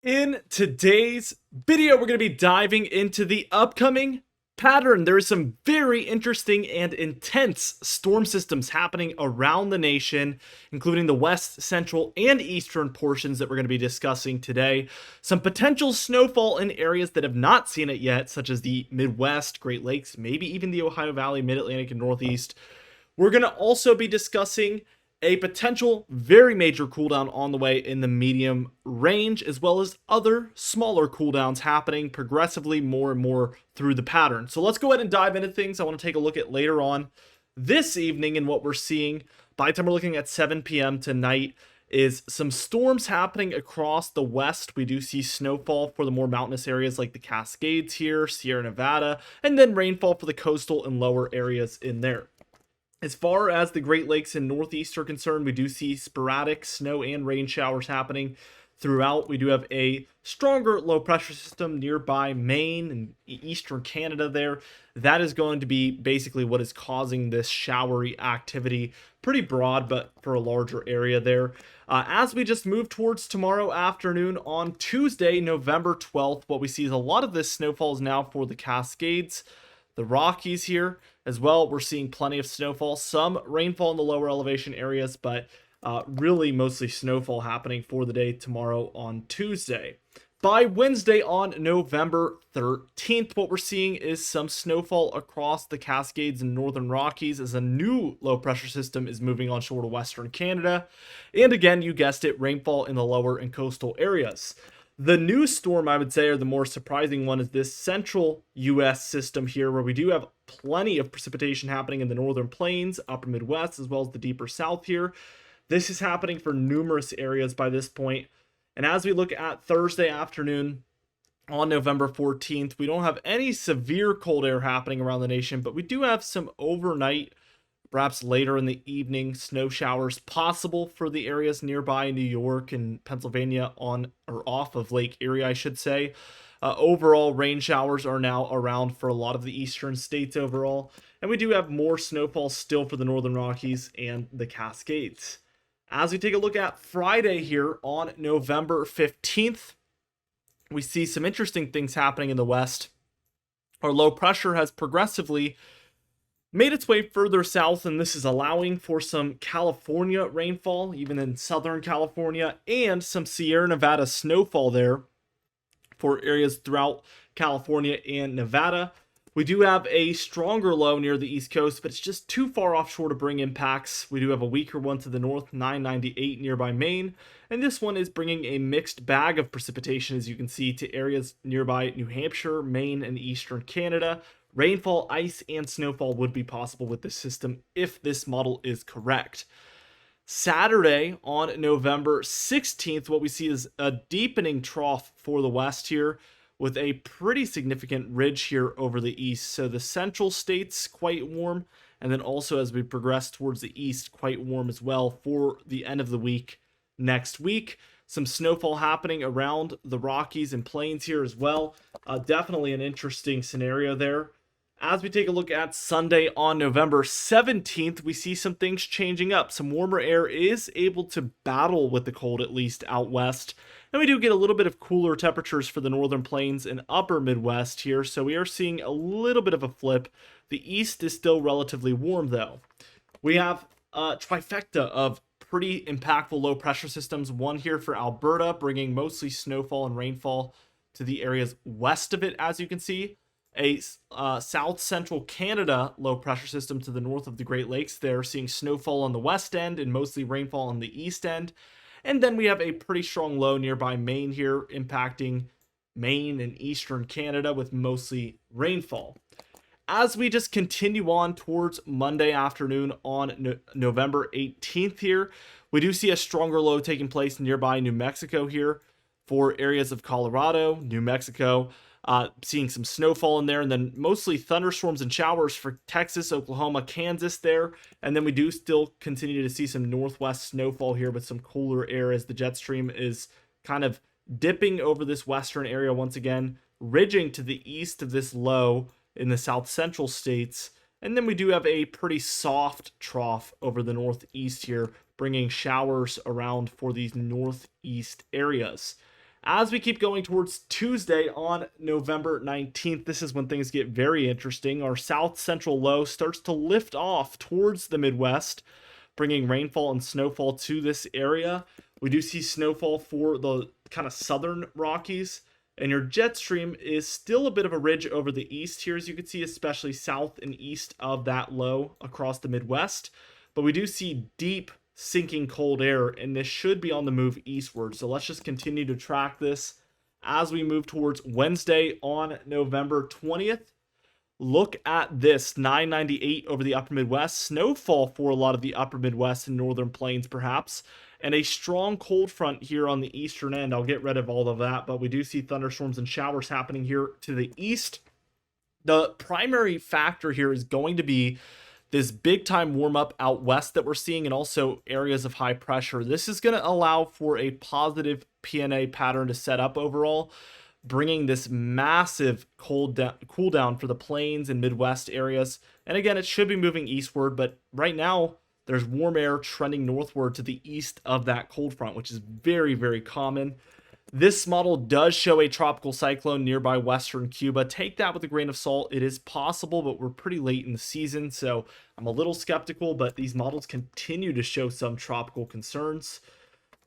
In today's video, we're going to be diving into the upcoming pattern. There is some very interesting and intense storm systems happening around the nation, including the west, central, and eastern portions that we're going to be discussing today. Some potential snowfall in areas that have not seen it yet, such as the Midwest, Great Lakes, maybe even the Ohio Valley, Mid-Atlantic, and Northeast. We're going to also be discussing a potential very major cooldown on the way in the medium range, as well as other smaller cooldowns happening progressively more and more through the pattern. So let's go ahead and dive into things I want to take a look at later on this evening. And what we're seeing by the time we're looking at 7 p.m. tonight is some storms happening across the west. We do see snowfall for the more mountainous areas like the Cascades here, Sierra Nevada, and then rainfall for the coastal and lower areas in there. As far as the Great Lakes and Northeast are concerned, we do see sporadic snow and rain showers happening throughout. We do have a stronger low pressure system nearby Maine and eastern Canada there. That is going to be basically what is causing this showery activity. Pretty broad, but for a larger area there. As we just move towards tomorrow afternoon on Tuesday, November 12th, what we see is a lot of this snowfall is now for the Cascades, the Rockies here as well. We're seeing plenty of snowfall, some rainfall in the lower elevation areas, but really mostly snowfall happening for the day tomorrow on Tuesday. By Wednesday on November 13th, what we're seeing is some snowfall across the Cascades and Northern Rockies as a new low pressure system is moving on shore to Western Canada. And again, you guessed it, rainfall in the lower and coastal areas. The new storm, I would say, or the more surprising one, is this central U.S. system here, where we do have plenty of precipitation happening in the northern plains, upper Midwest, as well as the deeper south here. This is happening for numerous areas by this point. And as we look at Thursday afternoon on November 14th, we don't have any severe cold air happening around the nation, but we do have some overnight, perhaps later in the evening, snow showers possible for the areas nearby New York and Pennsylvania on or off of Lake Erie, I should say. Overall, rain showers are now around for a lot of the eastern states overall. And we do have more snowfall still for the Northern Rockies and the Cascades. As we take a look at Friday here on November 15th, we see some interesting things happening in the west. Our low pressure has progressively made its way further south, and this is allowing for some California rainfall, even in Southern California, and some Sierra Nevada snowfall there for areas throughout California and Nevada. We do have a stronger low near the East Coast, but it's just too far offshore to bring impacts. We do have a weaker one to the north, 998 nearby Maine, and this one is bringing a mixed bag of precipitation, as you can see, to areas nearby New Hampshire, Maine, and eastern Canada. Rainfall, ice, and snowfall would be possible with this system if this model is correct. Saturday on November 16th, what we see is a deepening trough for the west here with a pretty significant ridge here over the east. So the central states quite warm, and then also as we progress towards the east, quite warm as well for the end of the week next week. Some snowfall happening around the Rockies and plains here as well. Definitely an interesting scenario there. As we take a look at Sunday on November 17th, we see some things changing up. Some warmer air is able to battle with the cold, at least out west. And we do get a little bit of cooler temperatures for the northern plains and upper Midwest here. So we are seeing a little bit of a flip. The east is still relatively warm, though. We have a trifecta of pretty impactful low pressure systems. One here for Alberta, bringing mostly snowfall and rainfall to the areas west of it, as you can see. A south central Canada low pressure system to the north of the Great Lakes. They're seeing snowfall on the west end and mostly rainfall on the east end. And then we have a pretty strong low nearby Maine here, impacting Maine and eastern Canada with mostly rainfall. As we just continue on towards Monday afternoon on November 18th here, we do see a stronger low taking place nearby New Mexico here for areas of Colorado, New Mexico. Seeing some snowfall in there, and then mostly thunderstorms and showers for Texas, Oklahoma, Kansas there. And then we do still continue to see some northwest snowfall here with some cooler air as the jet stream is kind of dipping over this western area once again, ridging to the east of this low in the south central states. And then we do have a pretty soft trough over the northeast here, bringing showers around for these northeast areas. As we keep going towards Tuesday on November 19th, this is when things get very interesting. Our south central low starts to lift off towards the Midwest, bringing rainfall and snowfall to this area. We do see snowfall for the kind of southern Rockies, and your jet stream is still a bit of a ridge over the east here, as you can see, especially south and east of that low across the Midwest. But we do see deep sinking cold air, and this should be on the move eastward. So let's just continue to track this as we move towards Wednesday on November 20th. Look at this, 998 over the upper Midwest. Snowfall for a lot of the upper Midwest and northern plains, perhaps. And a strong cold front here on the eastern end. I'll get rid of all of that, but we do see thunderstorms and showers happening here to the east. The primary factor here is going to be this big time warm up out west that we're seeing, and also areas of high pressure. This is going to allow for a positive PNA pattern to set up overall, bringing this massive cool down for the plains and Midwest areas. And again, it should be moving eastward, but right now there's warm air trending northward to the east of that cold front, which is very, very common. This model does show a tropical cyclone nearby western Cuba. Take that with a grain of salt. It is possible, but we're pretty late in the season, so I'm a little skeptical, but these models continue to show some tropical concerns.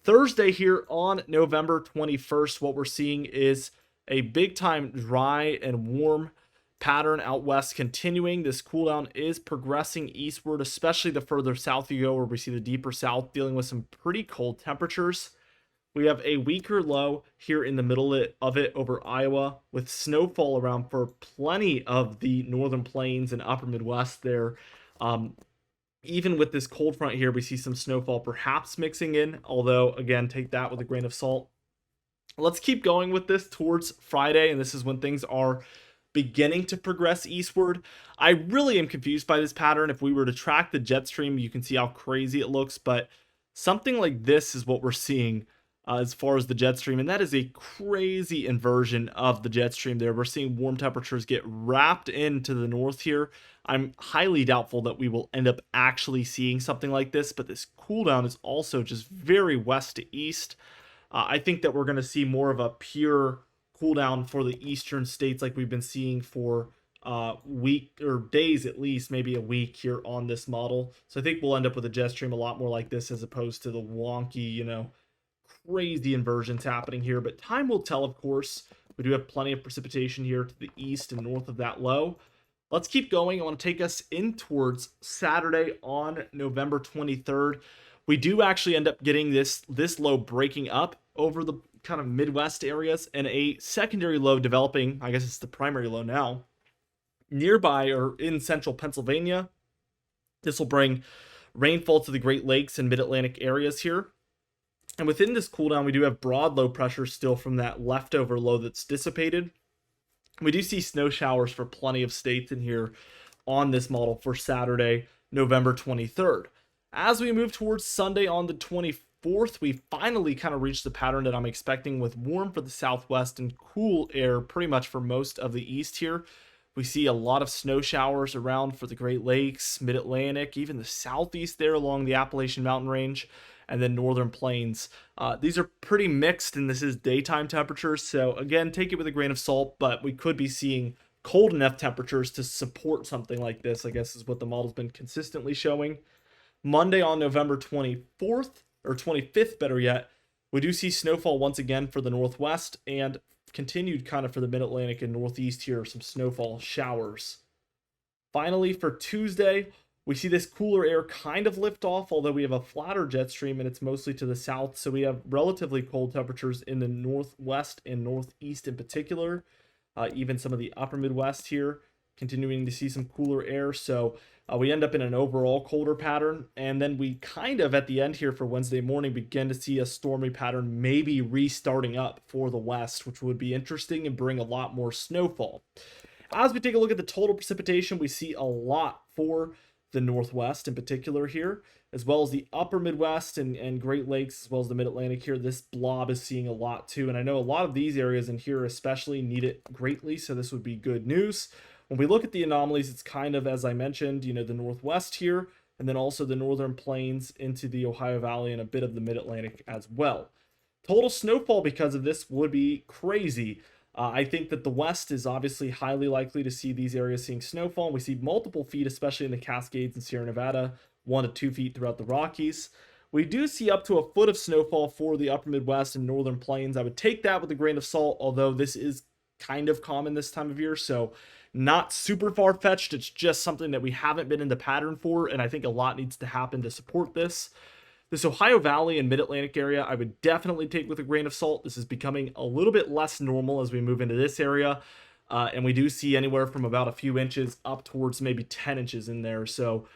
Thursday here on November 21st, what we're seeing is a big time dry and warm pattern out west continuing. This cool down is progressing eastward, especially the further south you go, where we see the deeper south dealing with some pretty cold temperatures. We have a weaker low here in the middle of it over Iowa, with snowfall around for plenty of the northern plains and upper Midwest there. Even with this cold front here, we see some snowfall perhaps mixing in, although again, take that with a grain of salt. Let's keep going with this towards Friday, and this is when things are beginning to progress eastward. I really am confused by this pattern. If we were to track the jet stream, you can see how crazy it looks, but something like this is what we're seeing as far as the jet stream, and that is a crazy inversion of the jet stream there. We're seeing warm temperatures get wrapped into the north here. I'm highly doubtful that we will end up actually seeing something like this, but this cool down is also just very west to east. I think that we're going to see more of a pure cool down for the eastern states like we've been seeing for week or days, at least maybe a week here on this model. So I think we'll end up with a jet stream a lot more like this, as opposed to the wonky, crazy inversions happening here. But time will tell, of course. We do have plenty of precipitation here to the east and north of that low. Let's keep going. I want to take us in towards Saturday on November 23rd. We do actually end up getting this low breaking up over the kind of Midwest areas, and a secondary low developing, I guess it's the primary low now, nearby or in central Pennsylvania. This will bring rainfall to the Great Lakes and Mid-Atlantic areas here. And within this cool down, we do have broad low pressure still from that leftover low that's dissipated. We do see snow showers for plenty of states in here on this model for Saturday, November 23rd. As we move towards Sunday on the 24th, we finally kind of reached the pattern that I'm expecting, with warm for the southwest and cool air pretty much for most of the east here. We see a lot of snow showers around for the Great Lakes, Mid-Atlantic, even the southeast there along the Appalachian Mountain Range, and then northern plains. These are pretty mixed, and this is daytime temperatures, so again, take it with a grain of salt, but we could be seeing cold enough temperatures to support something like this, I guess is what the model's been consistently showing. Monday on November 24th, or 25th better yet, we do see snowfall once again for the northwest, and continued kind of for the Mid-Atlantic and northeast here, some snowfall showers. Finally, for Tuesday, we see this cooler air kind of lift off, although we have a flatter jet stream and it's mostly to the south. So we have relatively cold temperatures in the northwest and northeast in particular. Even some of the upper Midwest here, continuing to see some cooler air. So we end up in an overall colder pattern. And then we kind of at the end here for Wednesday morning begin to see a stormy pattern maybe restarting up for the west, which would be interesting and bring a lot more snowfall. As we take a look at the total precipitation, we see a lot for the northwest in particular here, as well as the upper Midwest and Great Lakes, as well as the Mid-Atlantic here. This blob is seeing a lot too, and I know a lot of these areas in here especially need it greatly, so this would be good news. When we look at the anomalies, it's kind of, as I mentioned, the northwest here, and then also the northern plains into the Ohio Valley and a bit of the Mid-Atlantic as well. total snowfall because of this would be crazy. I think that the West is obviously highly likely to see these areas seeing snowfall. We see multiple feet, especially in the Cascades and Sierra Nevada, 1 to 2 feet throughout the Rockies. We do see up to a foot of snowfall for the upper Midwest and northern plains. I would take that with a grain of salt, although this is kind of common this time of year, so not super far-fetched. It's just something that we haven't been in the pattern for, and I think a lot needs to happen to support this. This Ohio Valley and Mid-Atlantic area, I would definitely take with a grain of salt. This is becoming a little bit less normal as we move into this area. And we do see anywhere from about a few inches up towards maybe 10 inches in there. So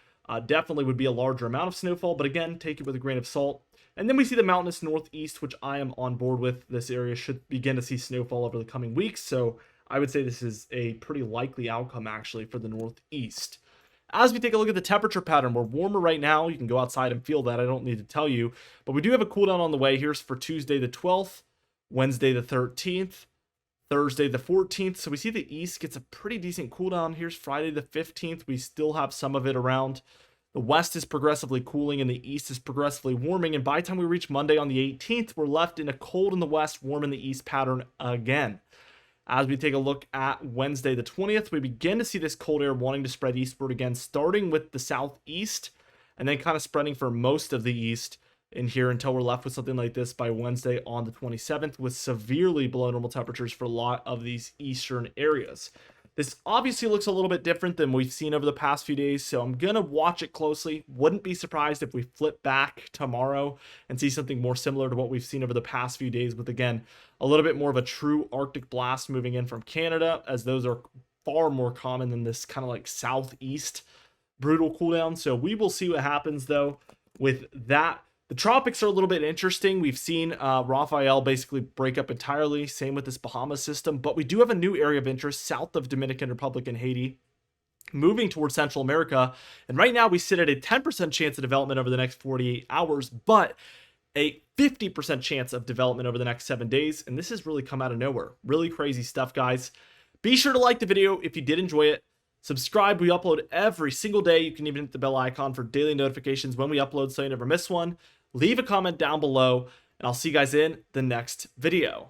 definitely would be a larger amount of snowfall. But again, take it with a grain of salt. And then we see the mountainous northeast, which I am on board with. This area should begin to see snowfall over the coming weeks. So I would say this is a pretty likely outcome, actually, for the northeast. As we take a look at the temperature pattern, we're warmer right now. You can go outside and feel that. I don't need to tell you. But we do have a cool down on the way. Here's for Tuesday the 12th, Wednesday the 13th, Thursday the 14th. So we see the east gets a pretty decent cool down. Here's Friday the 15th. We still have some of it around. The west is progressively cooling and the east is progressively warming. And by the time we reach Monday on the 18th, we're left in a cold in the west, warm in the east pattern again. As we take a look at Wednesday the 20th, we begin to see this cold air wanting to spread eastward again, starting with the southeast and then kind of spreading for most of the east in here until we're left with something like this by Wednesday on the 27th with severely below normal temperatures for a lot of these eastern areas. This obviously looks a little bit different than we've seen over the past few days, so I'm going to watch it closely. Wouldn't be surprised if we flip back tomorrow and see something more similar to what we've seen over the past few days with, again, a little bit more of a true Arctic blast moving in from Canada, as those are far more common than this kind of like southeast brutal cool down. So we will see what happens, though, with that. The tropics are a little bit interesting. We've seen Rafael basically break up entirely. Same with this Bahamas system. But we do have a new area of interest south of Dominican Republic and Haiti, moving towards Central America. And right now we sit at a 10% chance of development over the next 48 hours, but a 50% chance of development over the next 7 days. And this has really come out of nowhere. Really crazy stuff, guys. Be sure to like the video if you did enjoy it. Subscribe. We upload every single day. You can even hit the bell icon for daily notifications when we upload so you never miss one. Leave a comment down below, and I'll see you guys in the next video.